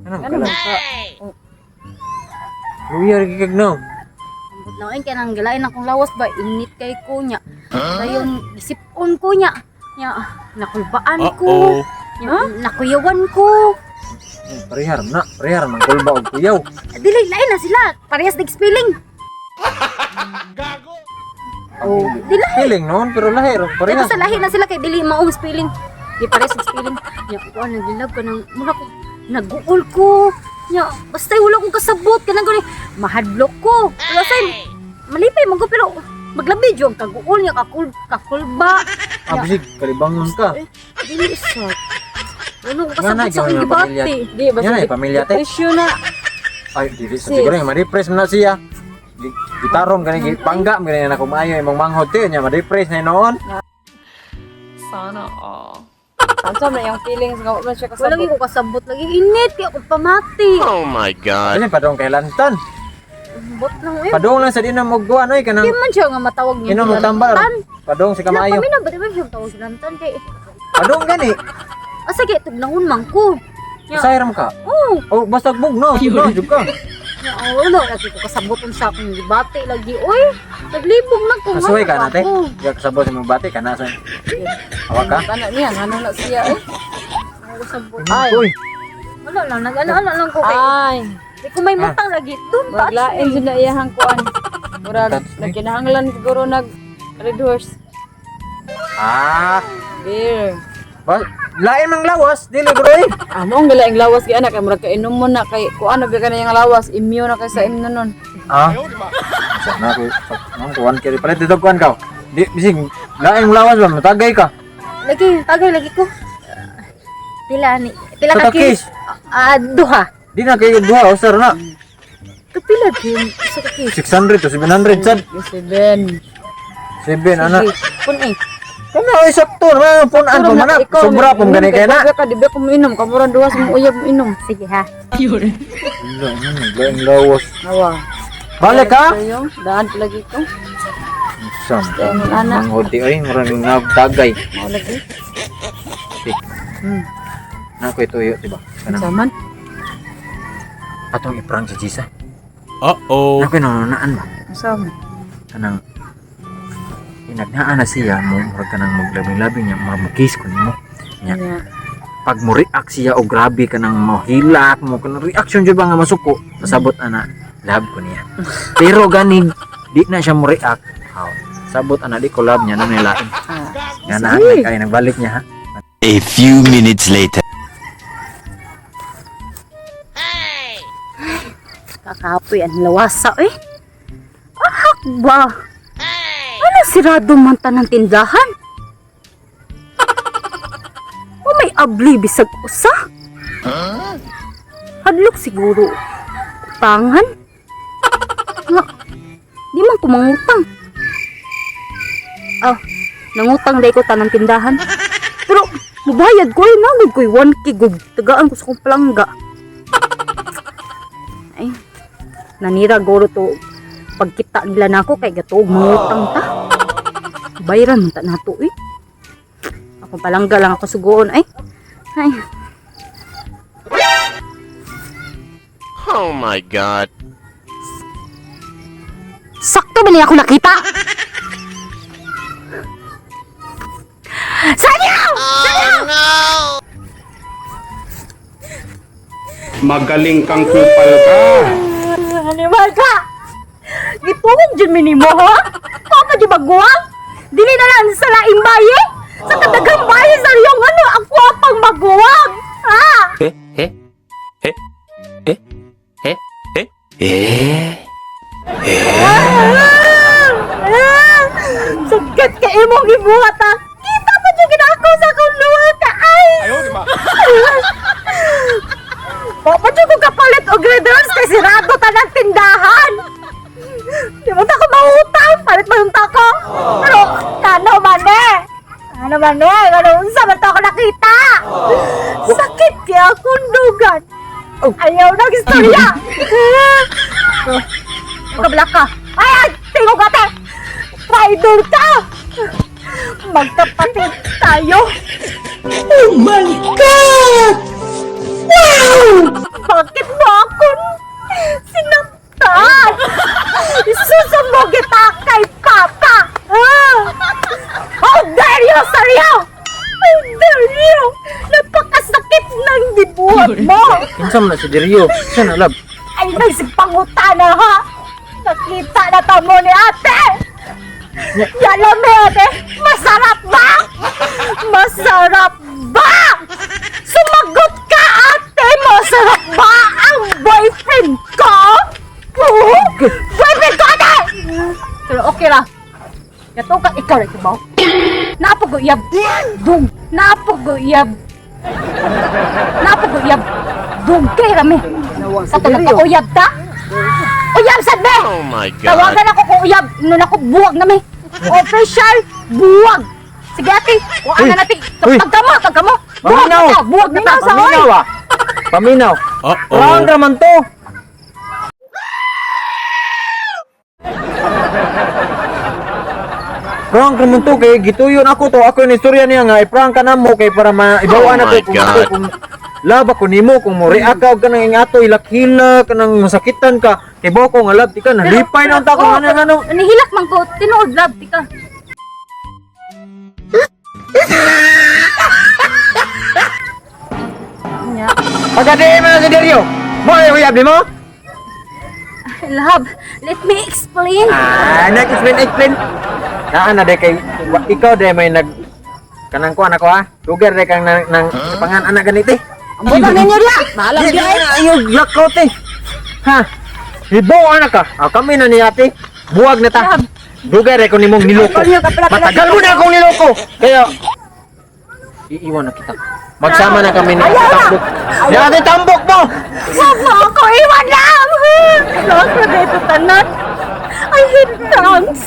Anong Ano kalat? ka? Luya rin kagnaw. Ambot lang kaya nang galain akong lawas ba init kay ko nya. Dayon isipon ko nya. Nya nakulbaan ko. Nya nakuyawan ko. Parihar ng kulba og kuyaw. Dili lain na sila. Parehas dig spelling. Oh, dili. Feeling noon pero lahir Pero parihar. sa lahi na sila kay dili maong spelling. Di parehas dig spelling. Nya ko nagilab ka nang mula ko naguol ko. Nya basta wala ko kasabot kanang gani mahadlok ko. Wala say malipay man ko pero maglabi jud kaguol nya kakulba. Abisig kalibangon ka. Dili sa. Ano ko Nga na, kasabot sa akong yung gibati. pamilya. Di Yan ay pamilya te. Presyo na. Ay dili sa siguro yung ma-depress man na siya. Gitarom kani pangga gani na kumayo imong manghod te nya ma-depress na noon. Sana all. Ano na yung feelings nga wala siya Wala kasabot? ko kasabot lagi init kaya ako pamati. Oh my god. Ano padong kay lantan? Bot lang eh. Padong lang sa dinam mo guan oy Di kanang man siya nga matawag niya. inom mo tambal. Padong si kamayo. Kami na ba di ba siya tawag si Lantan kay. Padong gani. Asa kay tugnahon man ko. Ya. Sayram ka. Oh, Oh basta bugno. Bugno jud ka. ya wala lagi ko kasaboton sa akong gibati lagi. Oy, naglibog na ko. Kasuway ka nate. Oh, Ya kasabot sa mong bati kana sa. Awak ka. Kana niya, ano na siya eh? kasabot. Ay. Uy. Wala lang nag-ano lang ko kay. Ay, Di ko may mutang lagi. Dun pa. maglain dyan na iyahang kuan. Murag, nagkinahanglan siguro red horse. Ah. Beer. Ba, lain mang lawas dili groy. Amo ang galaing lawas kay anak, kay murag kainom mo na kay kuan na ka na yung lawas, immune na kay sa imno nun. Ah. Sana ko nang kuan kiri palit dito kuan ka. Di bisig lain mang lawas ba matagay ka. Lagi, tagay lagi ko. Pila ni? Pila Sa ka takis. kiss? Duha. Di na kay duha usar na. Kapila din sa kiss. 600 to 700 sad. Yung 7. 7 ana. Pun eh. Kana ay sakto na punan pa man. Sobra pum gani kay na. Ka di ba ko minom, kamuran duwas mo uyab mo inom. Sige ha. Lain lawas. Awa. Balik ka? Yung daan lagi ko. Sam. Ayun, anak. Ang hodi ay murang nagdagay. Mao lagi. Na ko ituyo diba? Kanang Saman. atong iprang si Jisa. Uh-oh. Na ko nanaan ba? Saman. Kanang inagnaan na siya mo murag kanang maglabing-labing niya mamukis ko nimo. Nya. Yeah. Pag mo react siya o grabe ka nang mahilak mo kanang reaction jud ba nga masuko pasabot ana love ko niya. Pero ganing di na siya mo react. How? Sabot ana di ko love niya na nilain. Nga na kay nagbalik niya ha. A few minutes later. Kakapoy ang lawasa eh. Ahak ba? Ano sirado man tanang tindahan? O may abli bisag usa? Hadlok siguro. Utangan? Nga, di man ko mangutang. Ah, nangutang day ko tanang tindahan. Pero, mubayad ko rin nagod ko'y 1K gug. Tagaan ko sa kong palangga. Ay, nanira goro to pagkita nila nako kay gato mangutang ta. Bayaran man ta nato eh. Ako palangga lang ako sugoon ay. Ay, Oh my god. sakto ba niya ako nakita? Sanyaw! Magaling kang kupal ka. Animal ka! Gituwag dyan minimo ha? Papa di baguang? Dili na lang sa laing baye? Sa kadagang baye sa iyong ano, ako pang maguwag! Ha? Sakit ka imong gibuhat ha? Kita pa dyan ginako sa akong luwa ka ay! Papa dyan ko kapalit og red horse kay sirado ta ng tindahan! Di ba ako mahutang? Palit ba yung tako? Pero, kano man eh? Ano man eh? Ano unsa man to ako nakita? Sakit kaya akong dugan. Ayaw na istorya. Kabla ka. Ay, tingog ka te. Traitor ka. Magkapatid tayo. Oh my God! Wow! bakit mo ako sinaktan? Isusumog kita kay Papa! How dare you, Seryo! How dare you! Napakasakit ng dibuhat mo! Kinsa man na si Dario? Sana lab. Ay, nagsipangutana ha! Nakita na tamo ni ate! Yalam mo ate! Masarap ba? Masarap ba? Sumagot ka ate! Masarap ba ang boyfriend ko? Oo? Boyfriend ko ate! Pero okay ra. Yato ka ikaw rin ba? Napag-uyab. Dug. Napag-uyab. Napag-uyab. Dug kay rami. Sa to nagpa-uyab ta? Uyab sad be! Oh my God. Tawagan ako kung uyab. Nun ako buwag na me. Official buwag. Sige ate. Kuha na natin. Uy. Pagkamo. Buwag na Paminaw! ta. Buwag na ta sa oy. Paminaw ah! Paminaw! Uh-oh. Prank raman to! Prank raman to kay gituyon ako to. Ako yung istorya niya nga i-prank ka na mo kay para maibawa Oh na my to kung God. ako kung laba ko nimo kung mo react ka nang ingato ilakhila ka nang masakitan ka kay bawa ko nga lab di ka nalipay na ta kung ano. Nanihilak man ko. Tinuod love. Tika. Pagkadiin mo na si Dario! Mo ay uyab di mo? Love, let me explain. Explain. Na day kay ikaw day may nag kanang kuan ako ha. Lugar day kang nang pangan anak ganiti. Buto ninyo dia. Maalam di ay. Ayo yakot eh. Ha. Hibo anak ka. Kami na ni ate. Buwag na ta. Lugar day ko nimong niloko. Matagal mo na akong niloko. Kaya iiwan na kita. Magsama na kami ng tambok. Di ate tambok mo. Huwag mo ako iwan lang! Lost na dito tanan. I hate tongues.